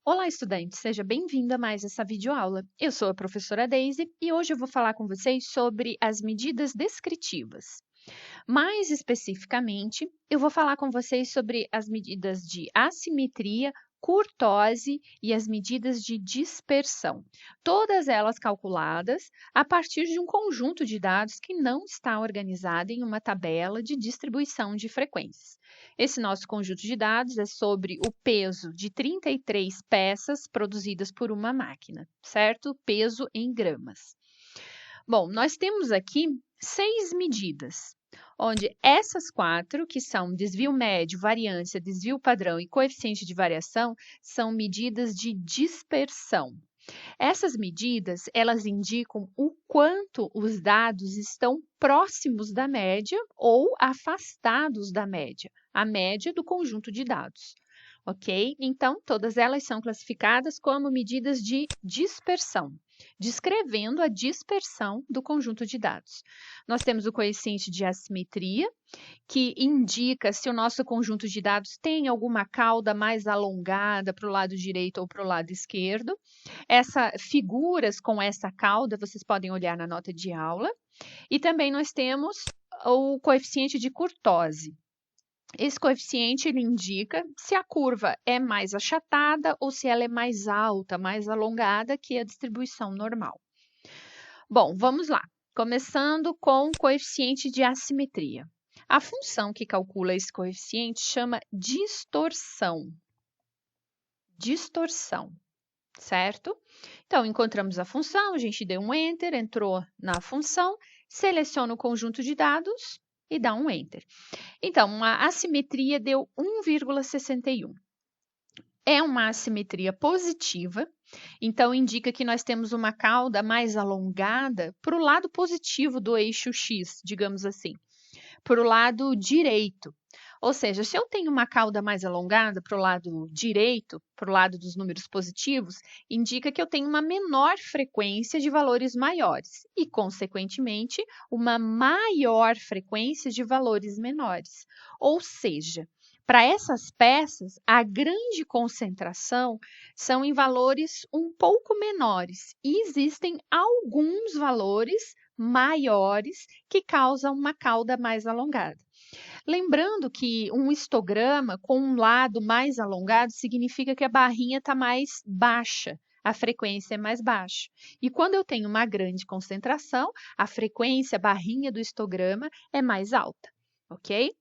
Olá, estudante! Seja bem-vindo a mais essa videoaula. Eu sou a professora Daisy e hoje eu vou falar com vocês sobre as medidas descritivas. Mais especificamente, eu vou falar com vocês sobre as medidas de assimetria, curtose e as medidas de dispersão. Todas elas calculadas a partir de um conjunto de dados que não está organizado em uma tabela de distribuição de frequências. Esse nosso conjunto de dados é sobre o peso de 33 peças produzidas por uma máquina, certo? Peso em gramas. Bom, nós temos aqui 6 medidas, onde essas 4, que são desvio médio, variância, desvio padrão e coeficiente de variação, são medidas de dispersão. Essas medidas, elas indicam o quanto os dados estão próximos da média ou afastados da média, a média do conjunto de dados. Ok? Então, todas elas são classificadas como medidas de dispersão, descrevendo a dispersão do conjunto de dados. Nós temos o coeficiente de assimetria, que indica se o nosso conjunto de dados tem alguma cauda mais alongada para o lado direito ou para o lado esquerdo. Figuras com essa cauda vocês podem olhar na nota de aula. E também nós temos o coeficiente de curtose. Esse coeficiente ele indica se a curva é mais achatada ou se ela é mais alta, mais alongada que a distribuição normal. Bom, vamos lá. Começando com o coeficiente de assimetria. A função que calcula esse coeficiente chama distorção. Distorção, certo? Então, encontramos a função, a gente deu um Enter, entrou na função, seleciona o conjunto de dados e dá um Enter. Então, a assimetria deu 1,61. É uma assimetria positiva, então indica que nós temos uma cauda mais alongada para o lado positivo do eixo X, digamos assim, para o lado direito. Ou seja, se eu tenho uma cauda mais alongada para o lado direito, para o lado dos números positivos, indica que eu tenho uma menor frequência de valores maiores e, consequentemente, uma maior frequência de valores menores. Ou seja, para essas peças, a grande concentração são em valores um pouco menores e existem alguns valores maiores que causam uma cauda mais alongada. Lembrando que um histograma com um lado mais alongado significa que a barrinha está mais baixa, a frequência é mais baixa. E quando eu tenho uma grande concentração, a frequência, a barrinha do histograma é mais alta, ok?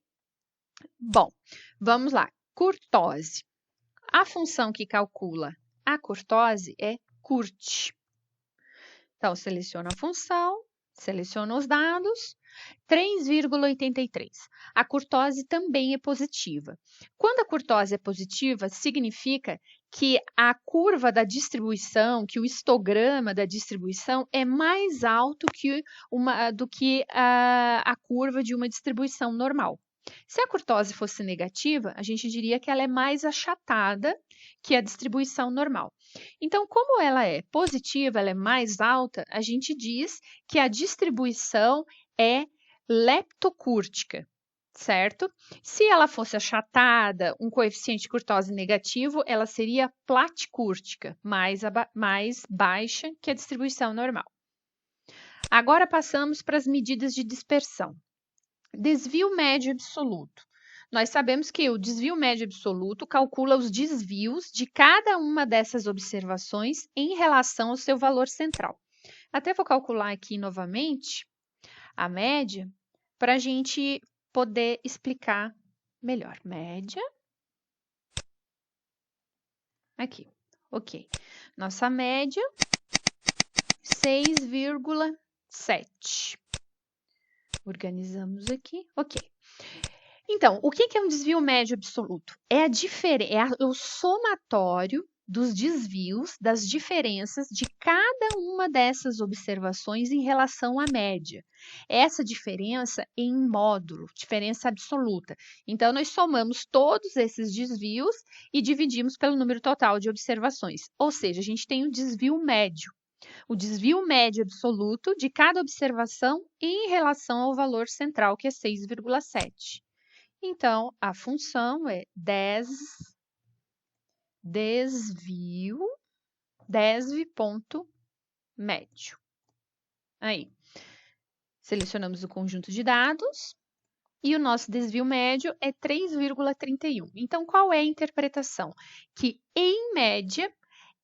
Bom, vamos lá. Curtose. A função que calcula a curtose é CURT. Então, seleciono a função, seleciono os dados, 3,83. A curtose também é positiva. Quando a curtose é positiva, significa que a curva da distribuição, que o histograma da distribuição é mais alto do que a curva de uma distribuição normal. Se a curtose fosse negativa, a gente diria que ela é mais achatada que a distribuição normal. Então, como ela é positiva, ela é mais alta, a gente diz que a distribuição é leptocúrtica, certo? Se ela fosse achatada, um coeficiente de curtose negativo, ela seria platicúrtica, mais baixa que a distribuição normal. Agora passamos para as medidas de dispersão. Desvio médio absoluto. Nós sabemos que o desvio médio absoluto calcula os desvios de cada uma dessas observações em relação ao seu valor central. Até vou calcular aqui novamente a média para a gente poder explicar melhor. Média. Aqui, ok. Nossa média, 6,7. Organizamos aqui, ok. Então, o que é um desvio médio absoluto? É o somatório dos desvios, das diferenças de cada uma dessas observações em relação à média. Essa diferença em módulo, diferença absoluta. Então, nós somamos todos esses desvios e dividimos pelo número total de observações. Ou seja, a gente tem o desvio médio. O desvio médio absoluto de cada observação em relação ao valor central, que é 6,7. Então, a função é 10 desvio ponto médio. Aí, selecionamos o conjunto de dados e o nosso desvio médio é 3,31. Então, qual é a interpretação? Que, em média,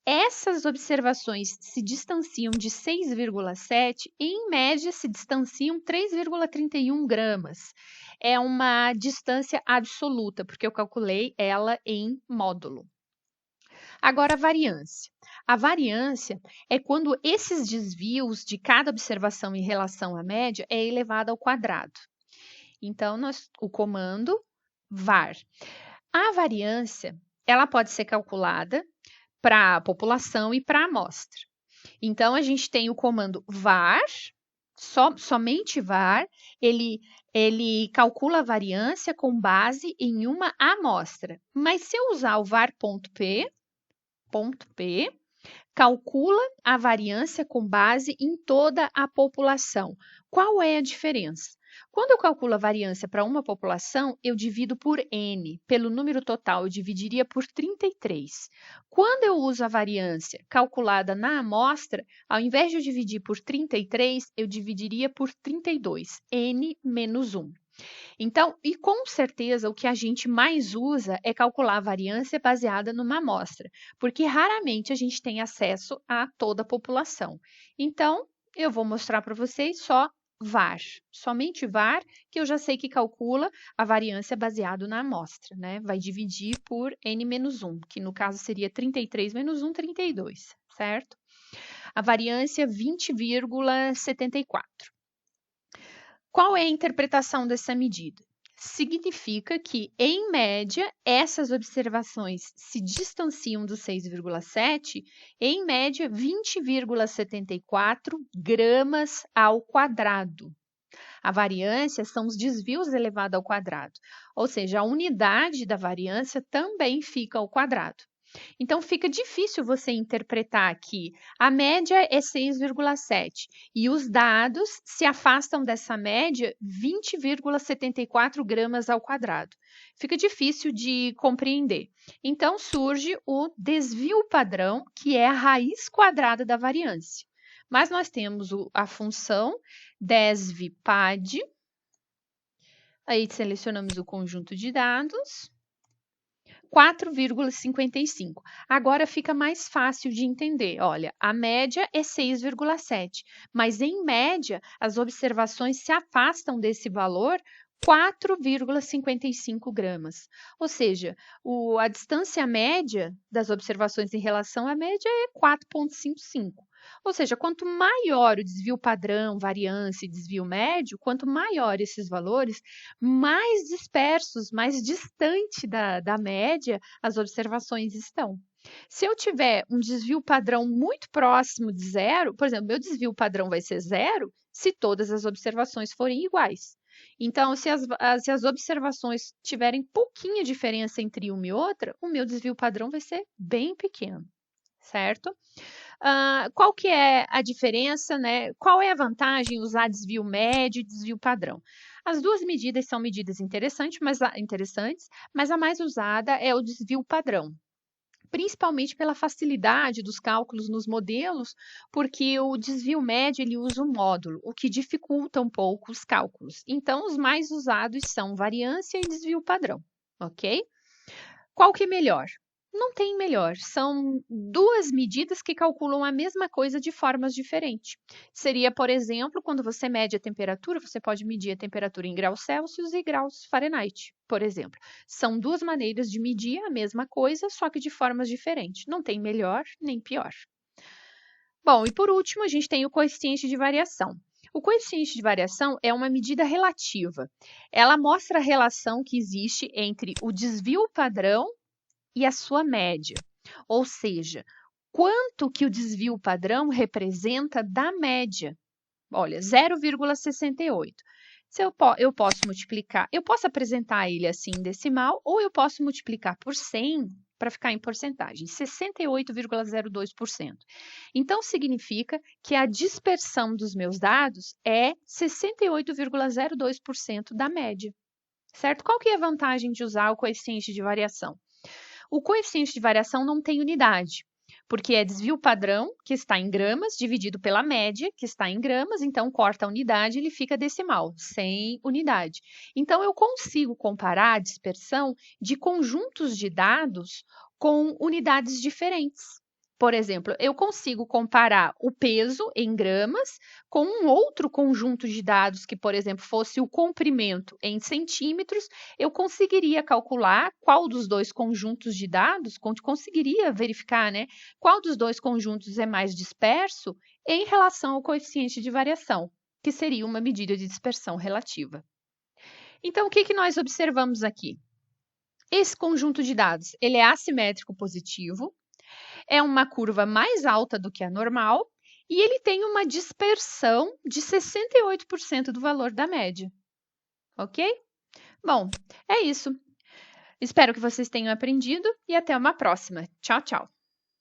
essas observações se distanciam de 6,7, em média se distanciam 3,31 gramas. É uma distância absoluta, porque eu calculei ela em módulo. Agora, a variância. A variância é quando esses desvios de cada observação em relação à média é elevado ao quadrado. Então, o comando var. A variância, ela pode ser calculada para a população e para a amostra. Então, a gente tem o comando var, somente var, ele calcula a variância com base em uma amostra. Mas se eu usar o var.p, calcula a variância com base em toda a população. Qual é a diferença? Quando eu calculo a variância para uma população, eu divido por N. Pelo número total, eu dividiria por 33. Quando eu uso a variância calculada na amostra, ao invés de eu dividir por 33, eu dividiria por 32, N menos 1. Então, e com certeza, o que a gente mais usa é calcular a variância baseada numa amostra, porque raramente a gente tem acesso a toda a população. Então, eu vou mostrar para vocês só var, somente var, que eu já sei que calcula a variância baseado na amostra, né? Vai dividir por N menos 1, que no caso seria 33 menos 1, 32, certo? A variância 20,74. Qual é a interpretação dessa medida? Significa que, em média, essas observações se distanciam do 6,7, em média, 20,74 gramas ao quadrado. A variância são os desvios elevados ao quadrado, ou seja, a unidade da variância também fica ao quadrado. Então, fica difícil você interpretar que a média é 6,7 e os dados se afastam dessa média 20,74 gramas ao quadrado. Fica difícil de compreender. Então, surge o desvio padrão, que é a raiz quadrada da variância. Mas nós temos a função desvpad, aí selecionamos o conjunto de dados, 4,55. Agora fica mais fácil de entender. Olha, a média é 6,7, mas em média as observações se afastam desse valor 4,55 gramas. Ou seja, a distância média das observações em relação à média é 4,55. Ou seja, quanto maior o desvio padrão, variância e desvio médio, quanto maior esses valores, mais dispersos, mais distante da média as observações estão. Se eu tiver um desvio padrão muito próximo de zero, por exemplo, meu desvio padrão vai ser zero se todas as observações forem iguais. Então, se as observações tiverem pouquinha diferença entre uma e outra, o meu desvio padrão vai ser bem pequeno, certo? Qual que é a diferença, né? Qual é a vantagem usar desvio médio e desvio padrão? As duas medidas são medidas interessantes, mas a mais usada é o desvio padrão, principalmente pela facilidade dos cálculos nos modelos, porque o desvio médio ele usa um módulo, o que dificulta um pouco os cálculos. Então, os mais usados são variância e desvio padrão, ok? Qual que é melhor? Não tem melhor, são duas medidas que calculam a mesma coisa de formas diferentes. Seria, por exemplo, quando você mede a temperatura, você pode medir a temperatura em graus Celsius e graus Fahrenheit, por exemplo. São duas maneiras de medir a mesma coisa, só que de formas diferentes. Não tem melhor nem pior. Bom, e por último, a gente tem o coeficiente de variação. O coeficiente de variação é uma medida relativa. Ela mostra a relação que existe entre o desvio padrão e a sua média, ou seja, quanto que o desvio padrão representa da média. Olha, 0,68. Eu posso multiplicar, eu posso apresentar ele assim em decimal, ou eu posso multiplicar por 100 para ficar em porcentagem, 68,02%. Então, significa que a dispersão dos meus dados é 68,02% da média, certo? Qual que é a vantagem de usar o coeficiente de variação? O coeficiente de variação não tem unidade, porque é desvio padrão, que está em gramas, dividido pela média, que está em gramas, então corta a unidade e ele fica decimal, sem unidade. Então, eu consigo comparar a dispersão de conjuntos de dados com unidades diferentes. Por exemplo, eu consigo comparar o peso em gramas com um outro conjunto de dados que, por exemplo, fosse o comprimento em centímetros, eu conseguiria calcular qual dos dois conjuntos de dados, conseguiria verificar, né, qual dos dois conjuntos é mais disperso em relação ao coeficiente de variação, que seria uma medida de dispersão relativa. Então, o que nós observamos aqui? Esse conjunto de dados, ele é assimétrico positivo, é uma curva mais alta do que a normal e ele tem uma dispersão de 68% do valor da média. Ok? Bom, é isso. Espero que vocês tenham aprendido e até uma próxima. Tchau, tchau!